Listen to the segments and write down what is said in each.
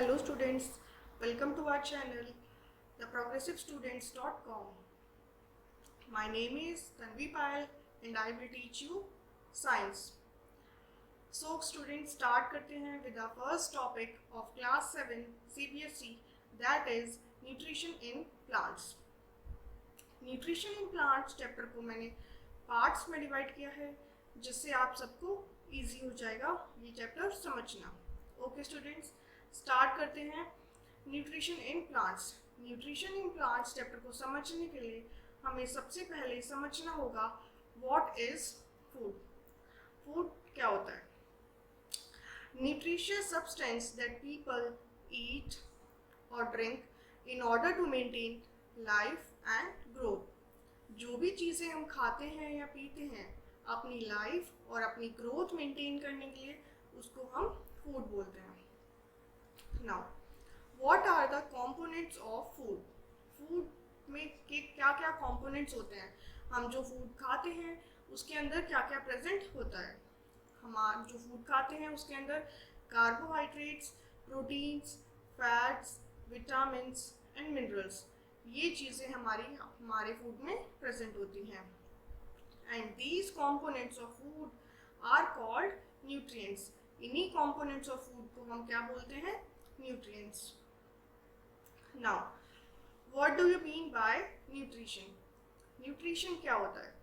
Hello students, welcome to our channel, theprogressivestudents.com. My name is Tanvi Payal and I will teach you science. So students, start करते हैं with our first topic of class 7 CBSE, that is nutrition in plants. Nutrition in plants chapter को मैंने parts में divide किया है जिससे आप सबको इजी हो जाएगा ये चैप्टर समझना. ओके स्टूडेंट्स, स्टार्ट करते हैं. Nutrition in plants. Nutrition in plants chapter को समझने के लिए हमें सबसे पहले समझना होगा व्हाट इज फूड. फूड क्या होता है? Nutritious substance that people eat और drink in order to maintain life and growth. जो भी चीज़ें हम खाते हैं या पीते हैं अपनी लाइफ और अपनी ग्रोथ मेंटेन करने के लिए उसको हम फूड बोलते हैं. Now what are the components of food. Food में के क्या क्या कंपोनेंट्स होते हैं? हम जो फूड खाते हैं उसके अंदर क्या क्या प्रेजेंट होता है? हम जो फूड खाते हैं उसके अंदर carbohydrates, proteins, fats, vitamins and minerals, ये चीज़ें हमारे फूड में प्रेजेंट होती हैं. And these components of food are called nutrients. इन्हीं कंपोनेंट्स ऑफ फूड को हम क्या बोलते हैं? Nutrients. Now what do you mean by nutrition? Nutrition क्या होता है?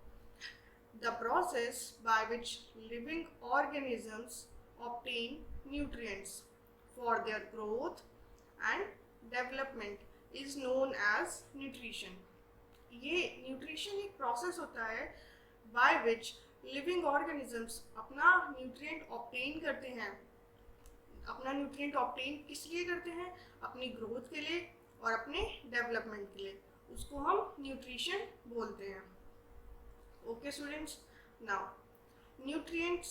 The process by which living organisms obtain nutrients for their growth and development is known as nutrition. ये न्यूट्रिशन एक प्रोसेस होता है बाय विच लिविंग ऑर्गेनिजम्स अपना nutrient obtain करते हैं. अपना न्यूट्रिएंट ऑब्टेन किस लिए करते हैं? अपनी ग्रोथ के लिए और अपने डेवलपमेंट के लिए. उसको हम न्यूट्रिशन बोलते हैं. ओके स्टूडेंट्स, नाउ न्यूट्रिएंट्स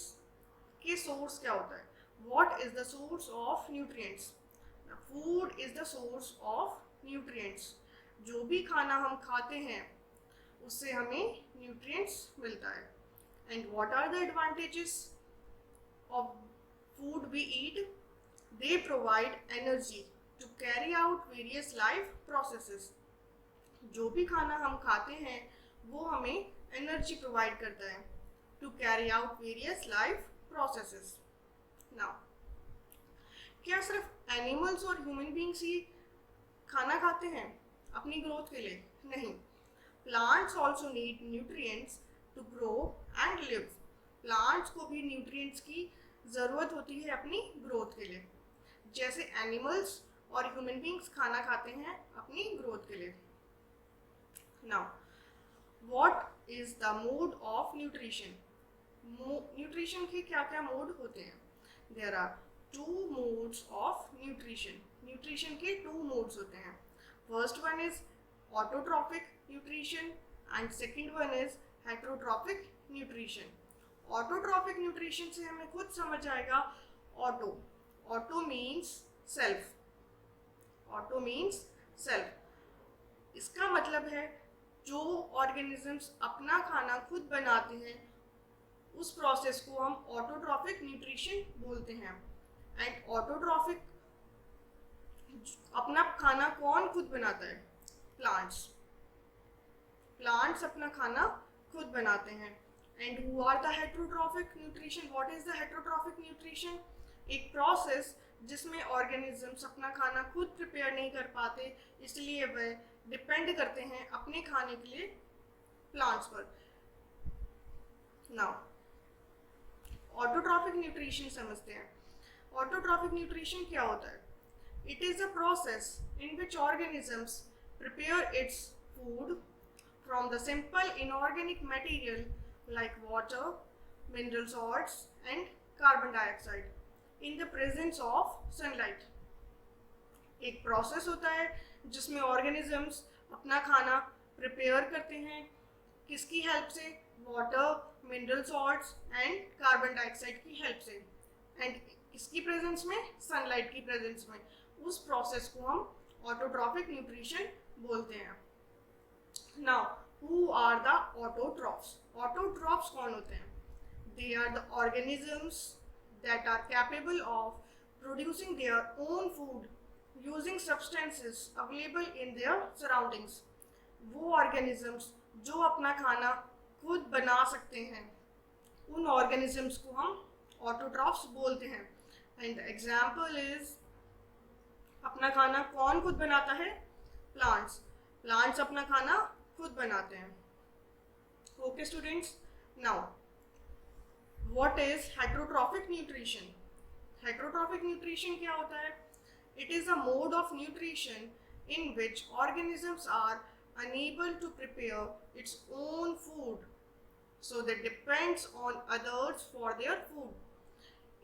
के सोर्स क्या होता है? What is the source of nutrients? Food is the source of nutrients. जो भी खाना हम खाते हैं उससे हमें न्यूट्रिएंट्स मिलता है. And what are the advantages of food we eat? They provide energy to carry out various life processes. जो भी खाना हम खाते हैं वो हमें एनर्जी प्रोवाइड करता है to carry out various life processes. Now क्या सिर्फ एनिमल्स और ह्यूमन बींग्स ही खाना खाते हैं अपनी ग्रोथ के लिए? नहीं. Plants also need nutrients to grow and live. Plants को भी न्यूट्रिएंट्स की ज़रूरत होती है अपनी ग्रोथ के लिए, जैसे एनिमल्स और ह्यूमन बींग्स खाना खाते हैं अपनी ग्रोथ के लिए. Now what is the mode of nutrition? Nutrition के क्या क्या मोड होते हैं? There are two modes of nutrition. Nutrition के टू मोड्स होते हैं. First one is autotrophic nutrition and second one is heterotrophic nutrition. Autotrophic nutrition से हमें खुद समझ आएगा. Auto, auto means self. Auto means self. इसका मतलब है जो ऑर्गेनिजम्स अपना खाना खुद बनाते हैं उस प्रोसेस को हम ऑटोट्रॉफिक न्यूट्रिशन बोलते हैं. एंड ऑटोट्रॉफिक, अपना खाना कौन खुद बनाता है? प्लांट्स. प्लांट्स अपना खाना खुद बनाते हैं. And who are the heterotrophic nutrition? What is the heterotrophic nutrition? एक प्रोसेस जिसमें ऑर्गेनिजम्स अपना खाना खुद प्रिपेयर नहीं कर पाते, इसलिए वह डिपेंड करते हैं अपने खाने के लिए प्लांट्स पर. नाउ ऑटोट्रॉफिक न्यूट्रिशन समझते हैं. ऑटोट्रॉफिक न्यूट्रिशन क्या होता है? It is a process in which organisms prepare its food from the simple inorganic material like water, mineral salts and carbon dioxide in the presence of sunlight. एक process होता है जिसमें organisms अपना खाना prepare करते हैं. किसकी हेल्प से? Water, mineral salts and carbon dioxide की हेल्प से. एंड किसकी प्रेजेंस में? सनलाइट की प्रेजेंस में. उस प्रोसेस को हम ऑटोट्रॉफिक न्यूट्रिशन बोलते हैं. Now who are the autotrophs? Autotrophs कौन होते हैं? They are the organisms that are capable of producing their own food using substances available in their surroundings. वो organisms जो अपना खाना खुद बना सकते हैं, उन organisms को हम autotrophs बोलते हैं. And the example is, अपना खाना कौन खुद बनाता है? Plants. Plants अपना खाना खुद बनाते हैं. Okay students, now what is heterotrophic nutrition? Heterotrophic nutrition क्या होता है? It is a mode of nutrition in which organisms are unable to prepare its own food, so that depends on others for their food.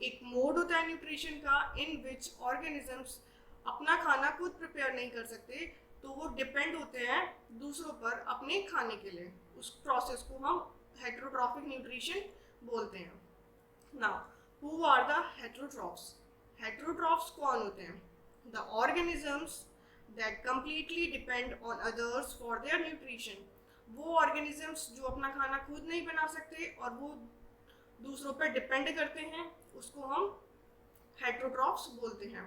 एक mode होता है nutrition का इन विच organisms अपना खाना खुद प्रिपेयर नहीं कर सकते, तो वो डिपेंड होते हैं दूसरों पर अपने खाने के लिए. उस प्रोसेस को हम हेटेरोट्रॉफिक न्यूट्रिशन बोलते हैं. Now who are the heterotrophs? Heterotrophs कौन होते हैं? The organisms that completely depend on others for their nutrition. वो ऑर्गेनिजम्स जो अपना खाना खुद नहीं बना सकते और वो दूसरों पर डिपेंड करते हैं, उसको हम हेटेरोट्रॉफ्स बोलते हैं.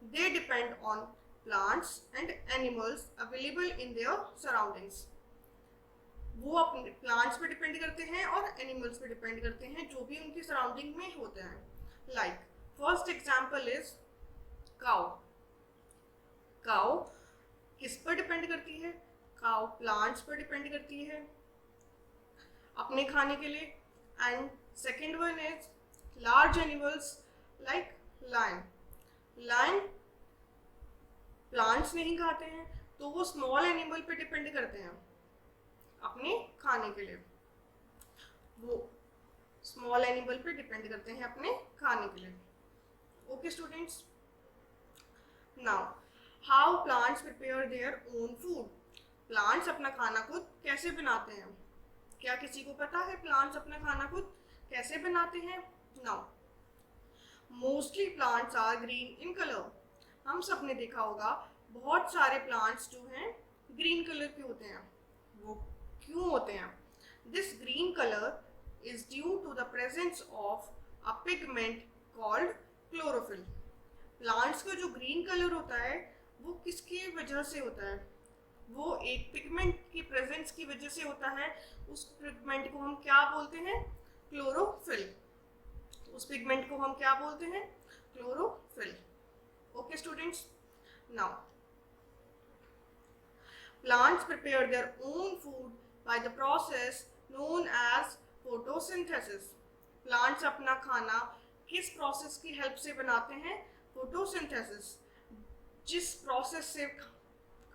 They depend on plants and animals available in their surroundings. वो अपने प्लांट्स पे डिपेंड करते हैं और एनिमल्स पे डिपेंड करते हैं जो भी उनकी सराउंडिंग में होते हैं. Like first example is cow. Cow किस पर डिपेंड करती है? काउ प्लांट्स पर डिपेंड करती है अपने खाने के लिए. And second one is large animals like lion. Lion plants नहीं खाते हैं, तो वो स्मॉल एनिमल पे डिपेंड करते हैं अपने खाने के लिए. वो स्मॉल एनिमल पे डिपेंड करते हैं अपने खाने के लिए. Okay students, now how plants prepare their own food. Plants अपना खाना खुद कैसे बनाते हैं? क्या किसी को पता है प्लांट्स अपना खाना खुद कैसे बनाते हैं? Now mostly plants are green in colour. हम सब ने देखा होगा बहुत सारे प्लांट्स जो हैं ग्रीन कलर के होते हैं. वो क्यों होते हैं? This green colour is due to the presence of a pigment called chlorophyll. Plants का जो ग्रीन कलर होता है वो किसकी वजह से होता है? वो एक पिगमेंट की प्रेजेंस की वजह से होता है. उस पिगमेंट को हम क्या बोलते हैं? क्लोरोफिल. उस पिगमेंट को हम क्या बोलते हैं? Chlorophyll. Okay students, now plants prepare their own food by the process known as photosynthesis. Plants अपना खाना किस प्रोसेस की हेल्प से बनाते हैं? फोटोसिंथेसिस. जिस प्रोसेस से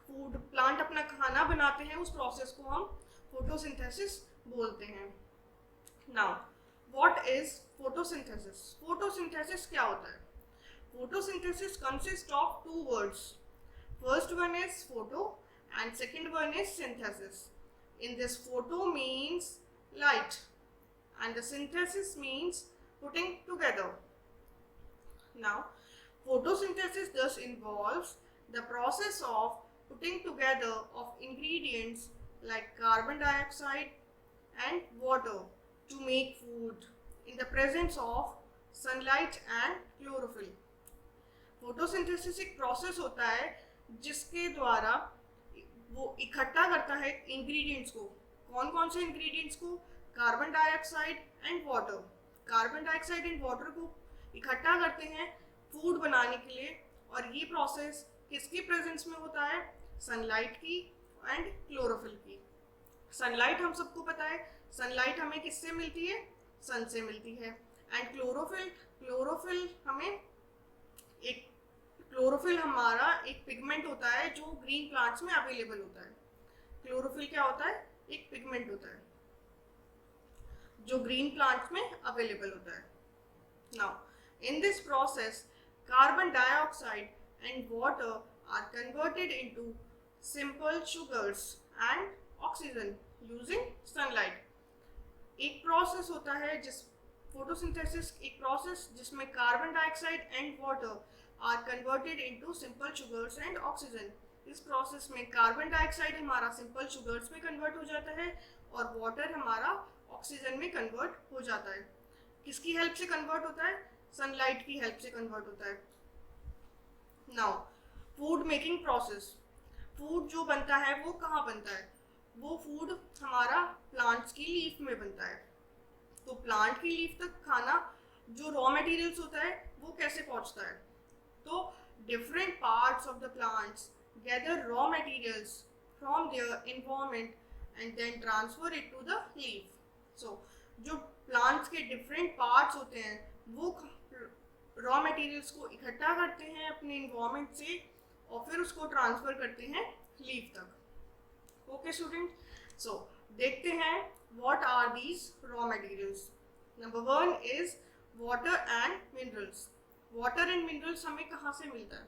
फूड प्लांट अपना खाना बनाते हैं उस प्रोसेस को हम फोटोसिंथेसिस बोलते हैं. Now what is photosynthesis? Photosynthesis क्या होता है? Photosynthesis consists of two words. First one is photo and second one is synthesis. In this, photo means light and the synthesis means putting together. Now, photosynthesis thus involves the process of putting together of ingredients like carbon dioxide and water to make food in the presence of sunlight and chlorophyll. Photosynthesis एक process होता है जिसके द्वारा वो इकट्ठा करता है ingredients को. कौन कौन से इंग्रेडिएंट्स को? Carbon dioxide and water. Carbon dioxide and water को इकट्ठा करते हैं फूड बनाने के लिए. और ये प्रोसेस किसकी प्रेजेंस में होता है? सनलाइट की एंड क्लोरोफिल की. सनलाइट हम सबको पता है, सनलाइट हमें किससे मिलती है? सन से मिलती है. एंड क्लोरोफिल हमें एक क्लोरोफिल हमारा एक पिगमेंट होता है जो ग्रीन प्लांट्स में अवेलेबल होता है. क्लोरोफिल क्या होता है? एक पिगमेंट होता है जो ग्रीन प्लांट्स में अवेलेबल होता है. Now in this process carbon dioxide and water are converted into simple sugars and oxygen using sunlight. एक प्रोसेस होता है जिस फोटोसिंथेसिस एक प्रोसेस जिसमें carbon dioxide and water are converted into simple sugars and oxygen. इस process में carbon dioxide हमारा simple sugars में कन्वर्ट हो जाता है और वाटर हमारा ऑक्सीजन में कन्वर्ट हो जाता है. किसकी हेल्प से कन्वर्ट होता है? सनलाइट की हेल्प से कन्वर्ट होता है। Now food making process. Food जो बनता है वो कहाँ बनता है? वो फूड हमारा प्लांट्स की लीफ में बनता है। तो प्लांट की लीफ तक खाना जो रॉ मटेरियल्स होता है वो कैसे पहुंचता है? तो different parts of the plants gather raw materials from their environment and then transfer it to the leaf. So जो प्लांट्स के डिफरेंट पार्ट्स होते हैं वो रॉ मटेरियल्स को इकट्ठा करते हैं अपने इन्वायरमेंट से और फिर उसको ट्रांसफर करते हैं लीफ तक। ओके स्टूडेंट, सो देखते हैं what are these raw materials. Number 1 is water and minerals. Water and minerals हमें कहाँ से मिलता है?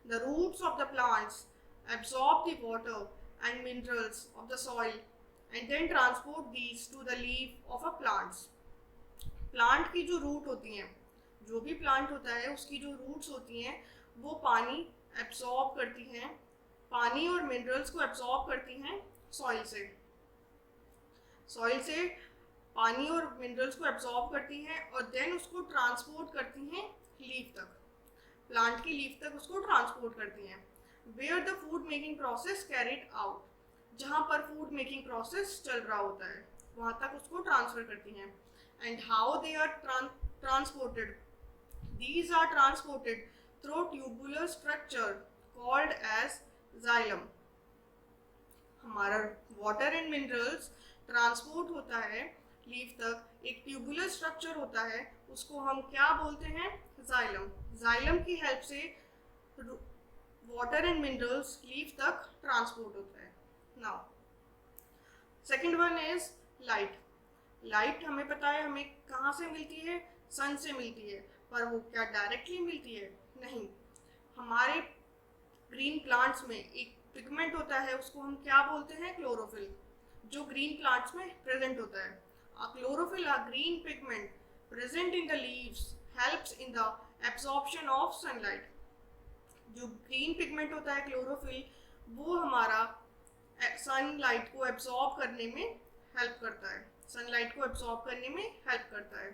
The roots of the plants absorb the water and minerals of the soil and then transport these to the leaf of a plants. Plant की जो root होती हैं, जो भी प्लांट होता है उसकी जो रूट्स होती हैं वो पानी एब्सॉर्ब करती हैं, पानी और मिनरल्स को एब्सॉर्ब करती हैं सॉइल से। सॉइल से पानी और मिनरल्स को एब्सॉर्ब करती हैं और देन उसको ट्रांसपोर्ट करती हैं लीफ तक, प्लांट की लीफ तक उसको ट्रांसपोर्ट करती हैं। Where the food making process carried out, जहाँ पर फूड मेकिंग प्रोसेस चल रहा होता है वहाँ तक उसको ट्रांसफर करती हैं। And how they are transported? These are transported through tubular structure called as xylem. हमारा वाटर एंड मिनरल्स ट्रांसपोर्ट होता है लीफ तक, एक ट्यूबुलर स्ट्रक्चर होता है, उसको हम क्या बोलते हैं? जाइलम। जाइलम की हेल्प से वाटर एंड मिनरल्स लीफ तक ट्रांसपोर्ट होता है। Now second one is light. Light हमें पता है हमें कहाँ से मिलती है? सन से मिलती है, पर वो क्या डायरेक्टली मिलती है? नहीं। हमारे ग्रीन प्लांट्स में एक पिगमेंट होता है, उसको हम क्या बोलते हैं? क्लोरोफिल, जो ग्रीन प्लांट्स में प्रेजेंट होता है। Chlorophyll, a green pigment present in the leaves helps in the absorption of sunlight. जो ग्रीन पिगमेंट होता है क्लोरोफिल, वो हमारा सनलाइट को एब्सॉर्ब करने में हेल्प करता है, सनलाइट को एब्सॉर्ब करने में हेल्प करता है।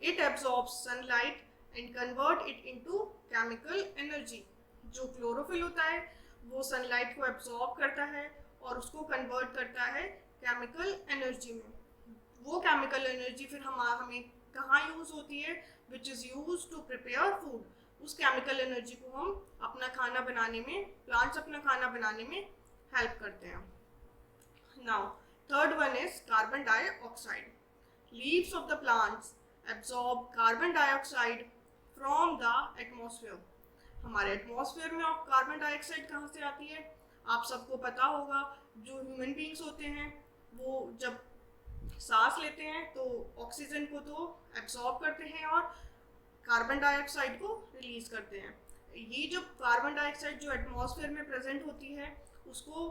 It absorbs sunlight and convert it into chemical energy. जो क्लोरोफिल होता है वो सनलाइट को एब्सॉर्ब करता है और उसको कन्वर्ट करता है केमिकल एनर्जी में। वो केमिकल एनर्जी फिर हमें कहाँ यूज होती है? Which is use to prepare food. उस केमिकल एनर्जी को हम अपना खाना बनाने में, प्लांट्स अपना खाना बनाने में हेल्प करते हैं। Now third one is carbon dioxide. Leaves of the plants absorb carbon dioxide from the atmosphere. हमारे एटमॉस्फेयर में अब कार्बन डाइऑक्साइड कहाँ से आती है? आप सबको पता होगा, जो ह्यूमन बींग्स होते हैं वो जब सांस लेते हैं तो ऑक्सीजन को तो एब्सॉर्ब करते हैं और कार्बन डाइऑक्साइड को रिलीज करते हैं। ये जब कार्बन डाइऑक्साइड जो एटमॉस्फेयर में प्रेजेंट होती है उसको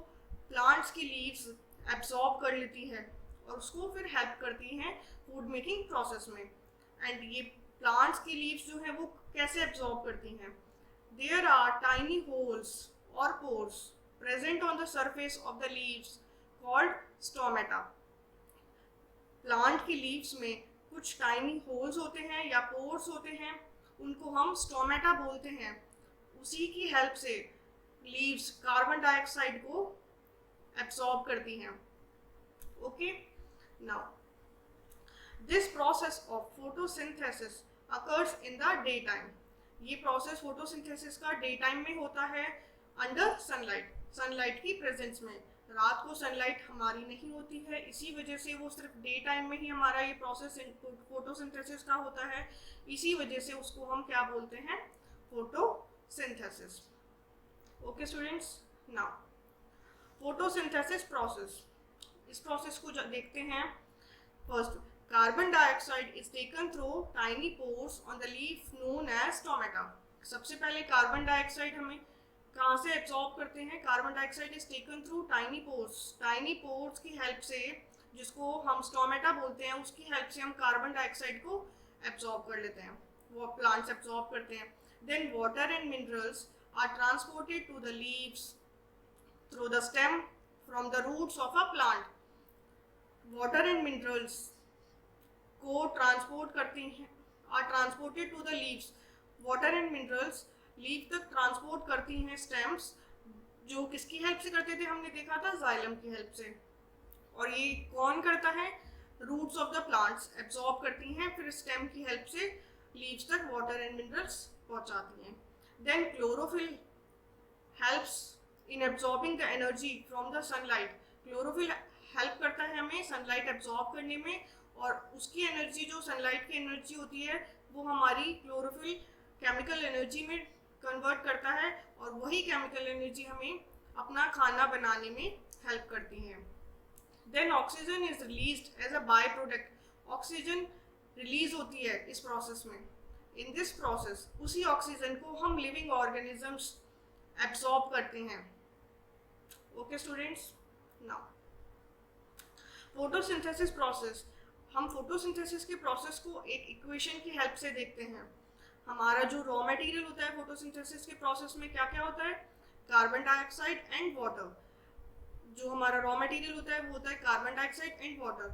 प्लांट्स की लीव्स एब्सॉर्ब कर लेती है और उसको फिर हेल्प करती हैं फूड मेकिंग प्रोसेस में। एंड ये प्लांट्स की लीव्स जो हैं वो कैसे एब्सॉर्ब करती हैं? देयर आर टाइनी होल्स और pores present on the surface of the leaves called stomata. Plant की लीव्स में कुछ टाइनी होल्स होते हैं या पोर्स होते हैं, उनको हम स्टोमेटा बोलते हैं। उसी की हेल्प से लीव्स कार्बन डाइऑक्साइड को एब्सॉर्ब करती हैं। Okay, now this process of photosynthesis occurs in the day time. ये प्रोसेस फोटोसिंथेसिस का डे टाइम में होता है अंडर सनलाइट, सनलाइट की प्रेजेंस में। रात को सनलाइट हमारी नहीं होती है, इसी वजह से वो सिर्फ डे टाइम में ही हमारा ये प्रोसेस फोटोसिंथेसिस का होता है। इसी वजह से उसको हम क्या बोलते हैं? Photosynthesis. Okay students, now photosynthesis process, इस प्रोसेस को देखते हैं। First, carbon dioxide is taken through tiny pores on the leaf known as stomata. सबसे पहले कार्बन डाइऑक्साइड हमें कहाँ से एब्सॉर्ब करते हैं? Carbon dioxide is taken through tiny pores. Tiny pores की हेल्प से, जिसको हम स्टोमेटा बोलते हैं, उसकी हेल्प से हम कार्बन डाइऑक्साइड को एब्सॉर्ब कर लेते हैं, वो प्लांट्स एब्सॉर्ब करते हैं। Then water and minerals are transported to the leaves through the stem from the roots of a plant. Water and minerals को ट्रांसपोर्ट करती हैं are transported to the leaves. Water and minerals leave तक transport करती हैं stems, जो किसकी help से करते थे, हमने देखा था जाइलम की हेल्प से। और ये कौन करता है, roots of the plants absorb करती हैं, फिर स्टेम की हेल्प से लीव्स तक वाटर एंड मिनरल्स पहुंचाती हैं। Then chlorophyll helps in absorbing the energy from the sunlight. Chlorophyll help करता है हमें सनलाइट एब्जॉर्ब करने में, और उसकी एनर्जी जो सनलाइट की एनर्जी होती है वो हमारी क्लोरोफिल केमिकल एनर्जी में कन्वर्ट करता है, और वही केमिकल एनर्जी हमें अपना खाना बनाने में हेल्प करती है। Then oxygen is released as a by product. Oxygen release होती है इस प्रोसेस में। इन दिस प्रोसेस उसी ऑक्सीजन को हम लिविंग ऑर्गेनिजम्स एब्सॉर्ब करते हैं। Okay students, now photosynthesis process. हम फोटोसिंथेसिस के प्रोसेस को एक इक्वेशन की हेल्प से देखते हैं। हमारा जो रॉ मटेरियल होता है फोटोसिंथेसिस के प्रोसेस में क्या क्या होता है, कार्बन डाइऑक्साइड एंड वाटर। जो हमारा रॉ मटेरियल होता है वो होता है carbon dioxide and water.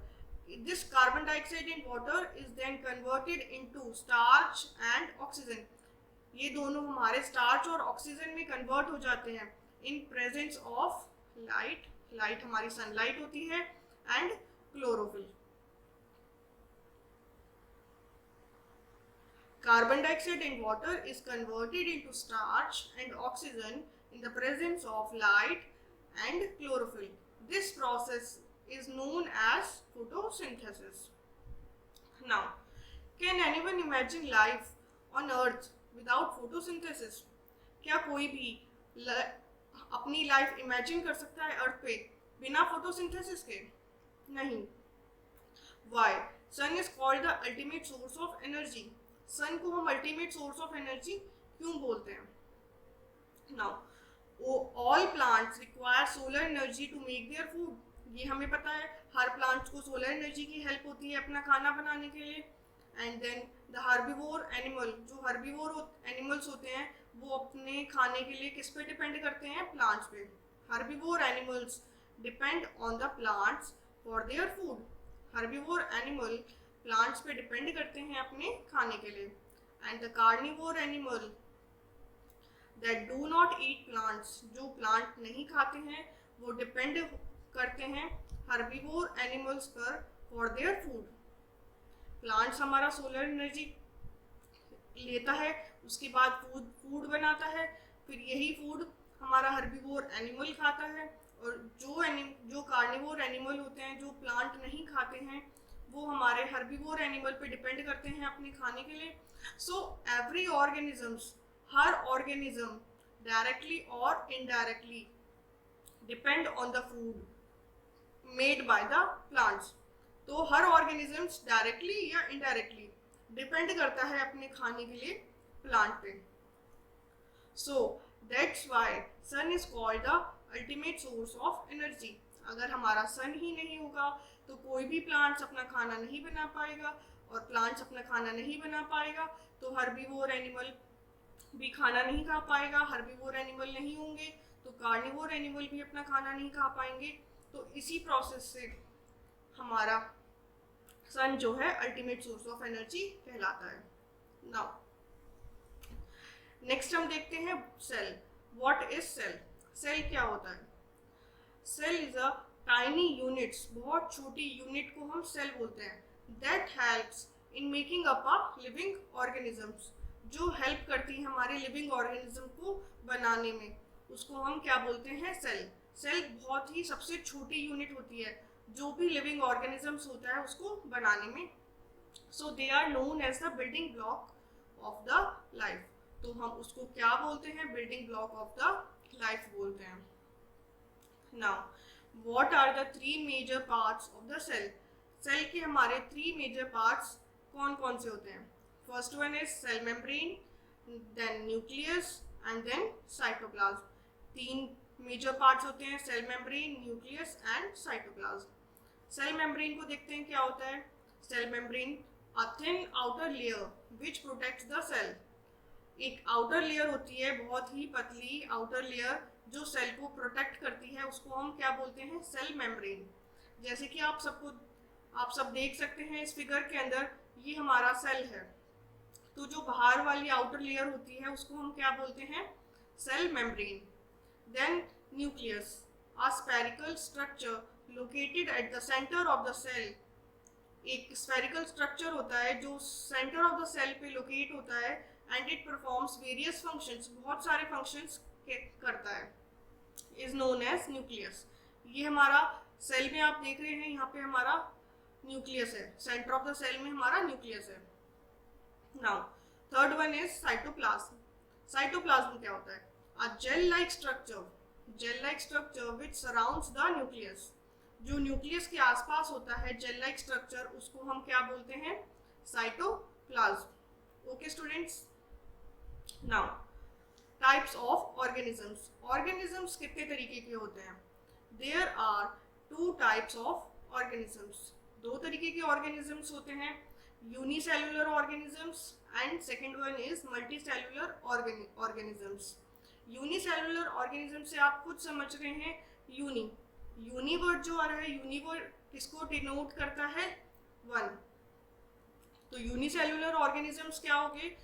This carbon dioxide and water is then converted into starch and oxygen. ये दोनों हमारे स्टार्च और ऑक्सीजन में कन्वर्ट हो जाते हैं in presence of light. Light हमारी सनलाइट होती है and chlorophyll. Carbon dioxide and water is converted into starch and oxygen in the presence of light and chlorophyll. This process is known as photosynthesis. Now, can anyone imagine life on earth without photosynthesis? क्या कोई भी अपनी life imagine कर सकता है अर्थ पे बिना photosynthesis के? नहीं। Why? Sun is called the ultimate source of energy. सन को हम अल्टीमेट सोर्स ऑफ एनर्जी क्यों बोलते हैं? Now all plants require solar energy to make their food. ये हमें पता है, हर प्लांट्स को सोलर एनर्जी की हेल्प होती है अपना खाना बनाने के लिए। And then the herbivore animal, जो हर्बीवोर एनिमल्स होते हैं वो अपने खाने के लिए किस पे डिपेंड करते हैं, प्लांट्स पे। Herbivore animals depend on the plants for their food. Herbivore animal plants पे डिपेंड करते हैं अपने खाने के लिए। And the carnivore animal that do not eat plants, जो प्लांट नहीं खाते हैं वो डिपेंड करते हैं हर्बीवोर एनिमल्स पर फॉर देयर फूड। प्लांट्स हमारा सोलर एनर्जी लेता है, उसके बाद फूड बनाता है, फिर यही फूड हमारा हर्बीवोर एनिमल खाता है। और जो कार्निवोर एनिमल होते हैं, जो प्लांट नहीं खाते हैं, वो हमारे हर्बीवोर एनिमल पे डिपेंड करते हैं अपने खाने के लिए। सो एवरी ऑर्गेनिजम्स, हर ऑर्गेनिज्म डायरेक्टली और indirectly depend on the food made by the plants. तो हर ऑर्गेनिजम्स डायरेक्टली या इनडायरेक्टली डिपेंड करता है अपने खाने के लिए प्लांट पे। So that's why sun is called the ultimate source of energy. अगर हमारा सन ही नहीं होगा तो कोई भी प्लांट्स अपना खाना नहीं बना पाएगा, और प्लांट्स अपना खाना नहीं बना पाएगा तो हर्बीवोर एनिमल भी खाना नहीं खा पाएगा। हर्बीवोर एनिमल नहीं होंगे तो कार्निवोर एनिमल भी अपना खाना नहीं खा पाएंगे। तो इसी प्रोसेस से हमारा सन जो है अल्टीमेट सोर्स ऑफ एनर्जी कहलाता है। नाउ नेक्स्ट हम देखते हैं cell. What is cell? Cell क्या होता है? Cell is a tiny units, बहुत छोटी यूनिट को हम सेल बोलते हैं। That helps in making up a living organisms, जो हेल्प करती है हमारे लिविंग ऑर्गेनिज्म को बनाने में, उसको हम क्या बोलते हैं? सेल। सेल बहुत ही सबसे छोटी यूनिट होती है जो भी लिविंग ऑर्गेनिजम्स होता है उसको बनाने में। So they are known as the building block of the life. तो हम उसको क्या बोलते हैं? Building block of the life बोलते हैं। Now What are the three major parts of the cell? Cell के हमारे three major parts कौन कौन से होते हैं? First one is cell membrane, then nucleus and then cytoplasm. तीन major parts होते हैं, cell membrane, nucleus and cytoplasm. Cell membrane को देखते हैं क्या होता है? Cell membrane a thin outer layer which protects the cell. एक आउटर लेयर होती है, बहुत ही पतली आउटर लेयर जो सेल को प्रोटेक्ट करती है, उसको हम क्या बोलते हैं? Cell membrane. जैसे कि आप सब देख सकते हैं इस फिगर के अंदर, ये हमारा सेल है। तो जो बाहर वाली आउटर लेयर होती है उसको हम क्या बोलते हैं? Cell membrane. Then nucleus, a spherical structure located at the centre of the cell. एक स्फेरिकल स्ट्रक्चर होता है जो सेंटर ऑफ द सेल पे लोकेट होता है and it performs various functions, बहुत सारे फंक्शंस करता है, इज नोन एज न्यूक्लियस। ये हमारा सेल में आप देख रहे हैं, यहाँ पे हमारा न्यूक्लियस है, सेंटर ऑफ द सेल में हमारा न्यूक्लियस है। Now third one is cytoplasm. Cytoplasm क्या होता है? A gel like structure which surrounds the nucleus. जो न्यूक्लियस के आसपास होता है जेल लाइक स्ट्रक्चर, उसको हम क्या बोलते हैं? Cytoplasm. Okay students, now types of organisms. Organisms कितने तरीके के होते हैं? There are 2 types of organisms. 2 तरीके के ऑर्गेनिजम्स होते हैं, unicellular organisms and second one is multicellular organisms. Unicellular organism से आप खुद समझ रहे हैं, यूनी वर्ड जो आ रहा है, यूनी वर्ड किसको डिनोट करता है? 1। तो यूनिसेलुलर ऑर्गेनिजम्स क्या हो गए?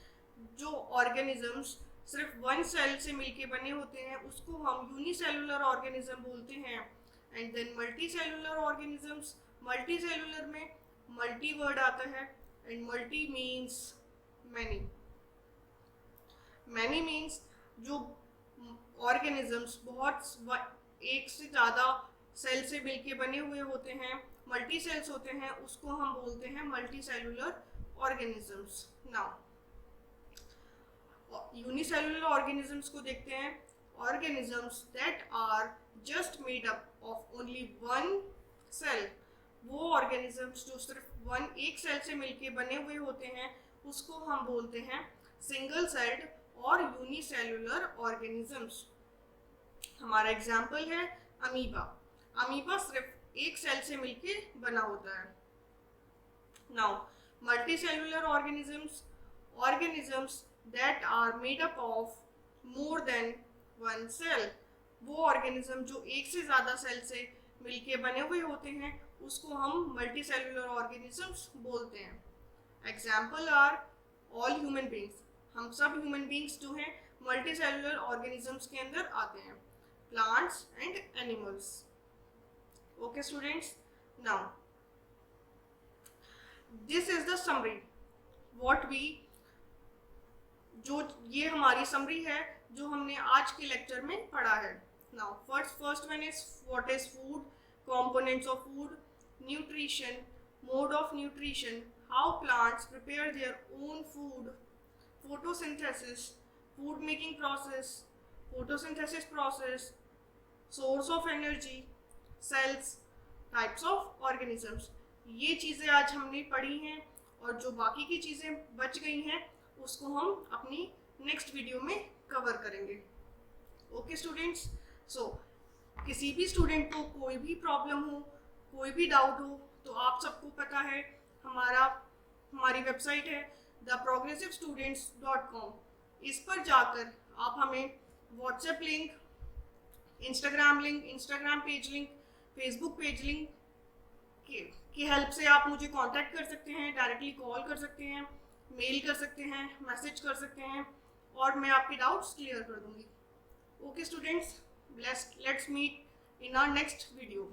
जो ऑर्गेनिजम्स सिर्फ 1 सेल से मिलके बने होते हैं उसको हम यूनिसेलुलर ऑर्गेनिज्म बोलते हैं। And then multicellular organisms, multicellular में मल्टी वर्ड आता है and multi means many. Many means जो ऑर्गेनिजम्स बहुत एक से ज़्यादा सेल से मिलके बने हुए होते हैं, मल्टी सेल्स होते हैं, उसको हम बोलते हैं multicellular organisms. Now unicellular organisms को देखते हैं। Organisms that are just made up of only 1 cell. वो ऑर्गेनिजम्स जो सिर्फ एक सेल से मिलके बने हुए होते हैं उसको हम बोलते हैं सिंगल सेल्ड और यूनिसेलुलर ऑर्गेनिजम्स। हमारा एग्जाम्पल है अमीबा। अमीबा सिर्फ एक सेल से मिलके बना होता है। Now multicellular organisms that are made up of more than 1 cell। वो ऑर्गेनिज्म जो एक से ज़्यादा सेल से मिलके बने हुए होते हैं उसको हम मल्टीसेलुलर ऑर्गेनिजम्स बोलते हैं। Example are all human beings. हम सब ह्यूमन बींग्स जो हैं मल्टीसेलुलर ऑर्गेनिजम्स के अंदर आते हैं, plants and animals. Okay students, now this is the summary what we, जो ये हमारी समरी है जो हमने आज के लेक्चर में पढ़ा है। Now first one is what is food, components of food, nutrition, mode of nutrition, how plants prepare their own food, photosynthesis, food making process, photosynthesis process, source of energy, cells, types of organisms. ये चीज़ें आज हमने पढ़ी हैं और जो बाकी की चीज़ें बच गई हैं उसको हम अपनी नेक्स्ट वीडियो में कवर करेंगे। ओके स्टूडेंट्स, सो किसी भी स्टूडेंट को कोई भी प्रॉब्लम हो, कोई भी डाउट हो, तो आप सबको पता है हमारी वेबसाइट है theprogressivestudents.com। इस पर जाकर आप हमें WhatsApp link, Instagram page link, Facebook page link की हेल्प से आप मुझे कांटेक्ट कर सकते हैं, डायरेक्टली कॉल कर सकते हैं, मेल कर सकते हैं, मैसेज कर सकते हैं और मैं आपके डाउट्स क्लियर कर दूंगी। Okay students, let's meet in our next video.